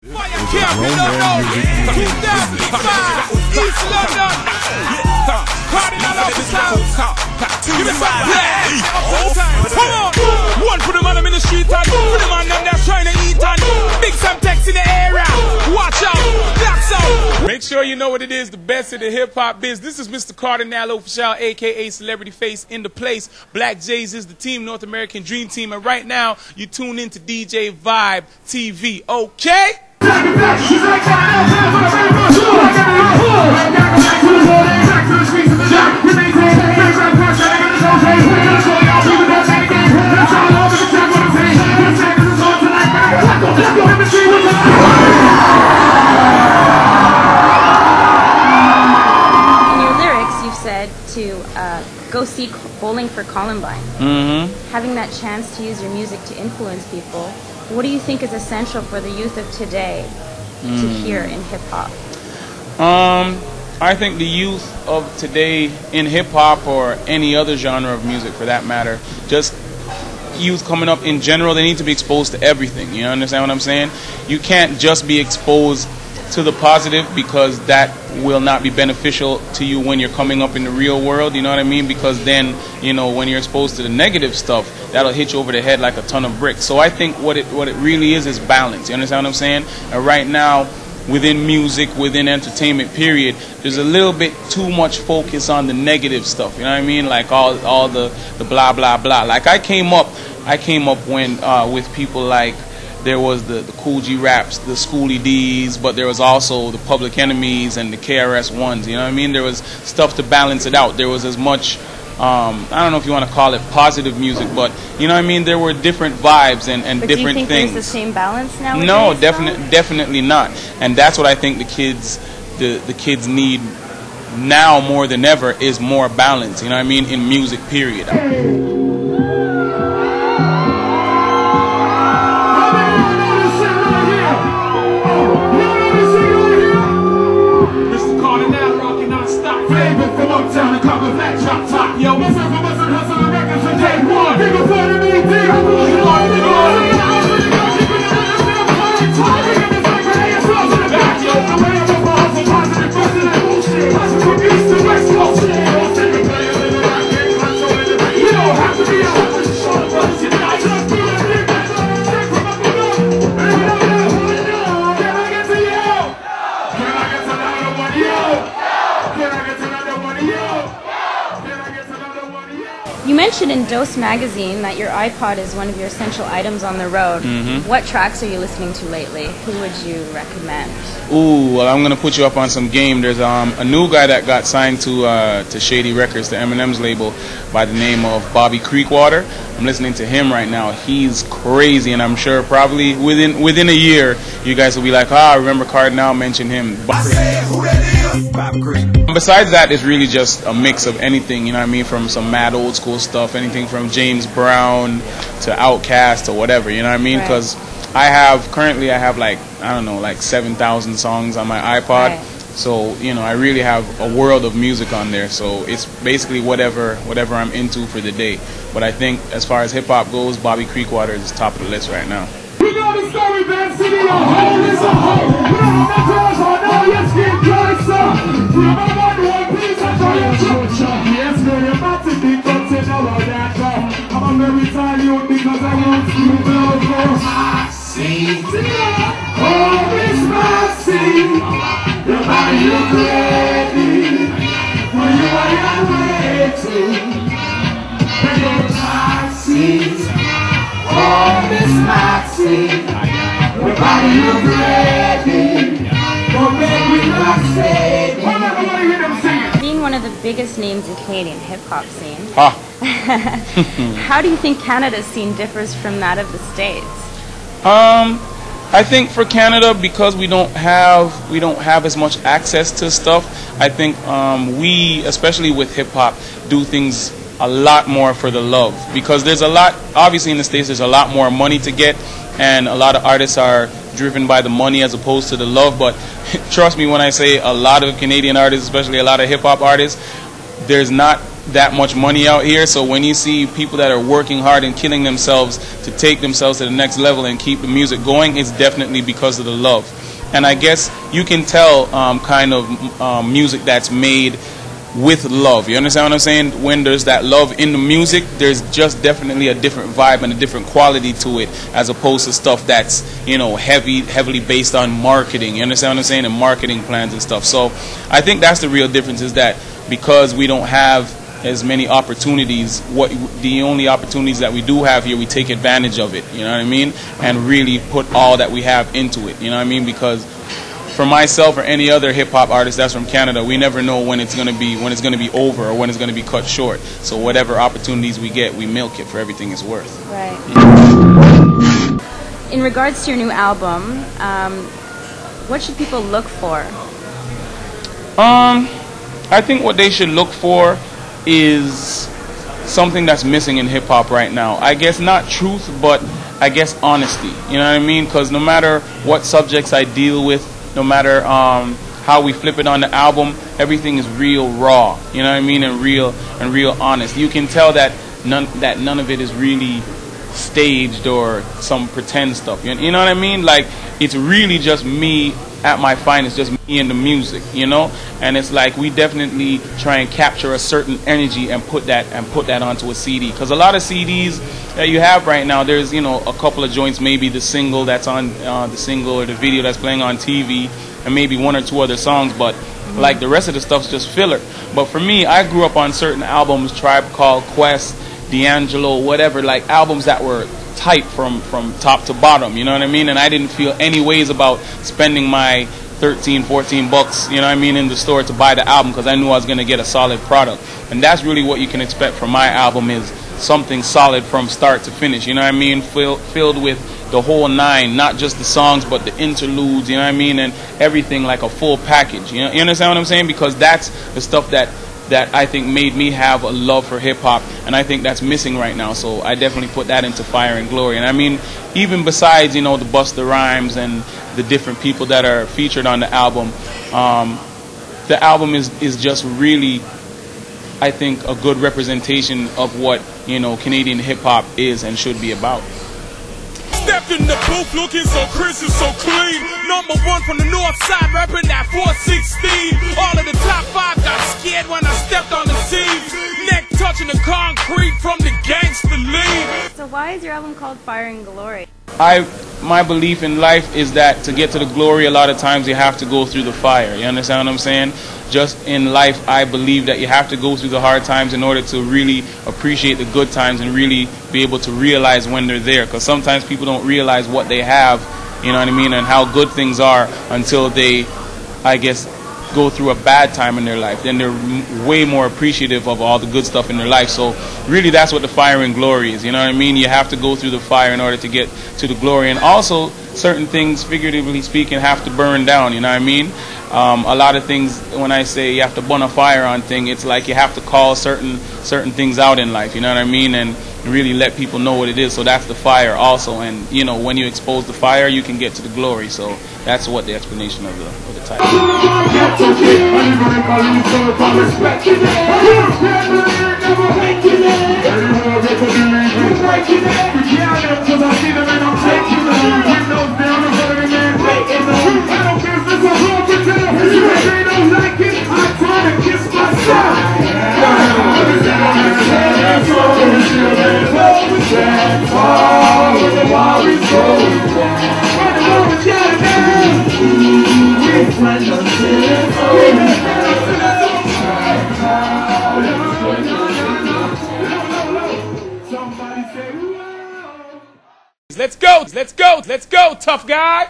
East London, Kardinal Offishall. Give me some play. Come on, one for the man I'm in the street and for the man them that's trying to eat and big some text in the area. Watch out, that's out. Make sure you know what it is, the best in the hip hop biz. This is Mr. Kardinal Offishall, aka Celebrity Face in the place. Black Jays is the team, North American Dream Team, and right now you tune into DJ Vibe TV. Okay? In your lyrics, you've said to go see Bowling for Columbine. Having that chance to use your music to influence people, what do you think is essential for the youth of today to hear in hip-hop? I think the youth of today in hip-hop or any other genre of music for that matter, just youth coming up in general, they need to be exposed to everything. You understand what I'm saying? You can't just be exposed to the positive because that will not be beneficial to you when you're coming up in the real world, you know what I mean? Because then, you know, when you're exposed to the negative stuff, that'll hit you over the head like a ton of bricks. So I think what it really is balance. You understand what I'm saying? And right now, within music, within entertainment period, there's a little bit too much focus on the negative stuff, you know what I mean? Like all the blah blah blah. Like I came up when with people like there was the Cool G Raps, the Schoolie D's, but there was also the Public Enemies and the KRS Ones, you know what I mean? There was stuff to balance it out. There was as much I don't know if you want to call it positive music, but you know what I mean? There were different vibes and but different do you think things. There's the same balance now? No, definitely not. And that's what I think the kids need now more than ever is more balance, you know what I mean, in music period. You mentioned in Dose magazine that your iPod is one of your essential items on the road. What tracks are you listening to lately? Who would you recommend? Ooh, well, I'm gonna put you up on some game. There's a new guy that got signed to Shady Records, the Eminem's label, by the name of Bobby Creekwater. I'm listening to him right now. He's crazy, and I'm sure probably within a year, you guys will be like, I remember Cardinal mentioned him. Besides that, it's really just a mix of anything, you know what I mean, from some mad old school stuff, anything from James Brown to Outkast to whatever, you know what I mean? Because currently I have like, I don't know, like 7,000 songs on my iPod. Right. So, you know, I really have a world of music on there. So it's basically whatever I'm into for the day. But I think as far as hip hop goes, Bobby Creekwater is top of the list right now. We know the story, man. City, a hole is a hole. We don't have nothing else. I know yes, get closer. Remember one piece of your structure. Yes, no, you're about to be content about that. I'm a very tired youth because I want to blow for my seat. Oh, it's my seat. Your body look ready. For you, I am waiting. And your my seat. Oh, Miss Maxine, your body look ready. For baby, not Being one of the biggest names in Canadian hip-hop scene, How do you think Canada's scene differs from that of the States? I think for Canada, because we don't have as much access to stuff, I think we, especially with hip-hop, do things a lot more for the love, because there's a lot, obviously in the States there's a lot more money to get, and a lot of artists are driven by the money as opposed to the love. But trust me when I say a lot of Canadian artists, especially a lot of hip-hop artists, there's not that much money out here. So when you see people that are working hard and killing themselves to take themselves to the next level and keep the music going, it's definitely because of the love. And I guess you can tell kind of music that's made with love. You understand what I'm saying? When there's that love in the music, there's just definitely a different vibe and a different quality to it, as opposed to stuff that's, you know, heavily based on marketing. You understand what I'm saying? And marketing plans and stuff. So I think that's the real difference, is that because we don't have as many opportunities, the only opportunities that we do have here, we take advantage of it, you know what I mean, and really put all that we have into it, you know what I mean, because for myself or any other hip-hop artist that's from Canada, we never know when it's going to be over or when it's going to be cut short. So whatever opportunities we get, we milk it for everything it's worth. Right. In regards to your new album, what should people look for? I think what they should look for is something that's missing in hip-hop right now. I guess not truth, but I guess honesty. You know what I mean? Because no matter what subjects I deal with, no matter how we flip it on the album, everything is real raw. You know what I mean? And real honest. You can tell that none of it is really staged or some pretend stuff. You know what I mean? Like, it's really just me at my finest, just me and the music, you know. And it's like we definitely try and capture a certain energy and put that onto a CD. Because a lot of CDs that you have right now, there's, you know, a couple of joints, maybe the single that's on the single or the video that's playing on TV, and maybe one or two other songs, but like the rest of the stuff's just filler. But for me, I grew up on certain albums, Tribe Called Quest, D'Angelo, whatever, like albums that were tight from top to bottom, you know what I mean? And I didn't feel any ways about spending my 13, 14 bucks, you know what I mean, in the store to buy the album, because I knew I was going to get a solid product. And that's really what you can expect from my album, is something solid from start to finish, you know what I mean? Filled with the whole nine, not just the songs, but the interludes, you know what I mean? And everything, like a full package, you know? You understand what I'm saying? Because that's the stuff that I think made me have a love for hip-hop, and I think that's missing right now. So I definitely put that into Fire and Glory. And I mean, even besides, you know, the Busta Rhymes and the different people that are featured on the album is just really, I think, a good representation of what, you know, Canadian hip-hop is and should be about. Stepped in the booth looking so crisp and so clean. #1 from the north side, rapping that 416. All of the top 5 got scared when I stepped on the scene. Neck touching the concrete from the gangster lean. So why is your album called Fire and Glory? My belief in life is that to get to the glory, a lot of times you have to go through the fire. You understand what I'm saying? Just in life, I believe that you have to go through the hard times in order to really appreciate the good times and really be able to realize when they're there. Because sometimes people don't realize what they have, you know what I mean, and how good things are until they, I guess, go through a bad time in their life. Then they're way more appreciative of all the good stuff in their life. So really, that's what the Fire and Glory is, you know what I mean? You have to go through the fire in order to get to the glory. And also, certain things, figuratively speaking, have to burn down, you know what I mean? A lot of things, when I say you have to burn a fire on thing, it's like you have to call certain things out in life, you know what I mean? And really let people know what it is. So that's the fire also. And, you know, when you expose the fire, you can get to the glory. So that's what the explanation of the title Let's go, tough guy.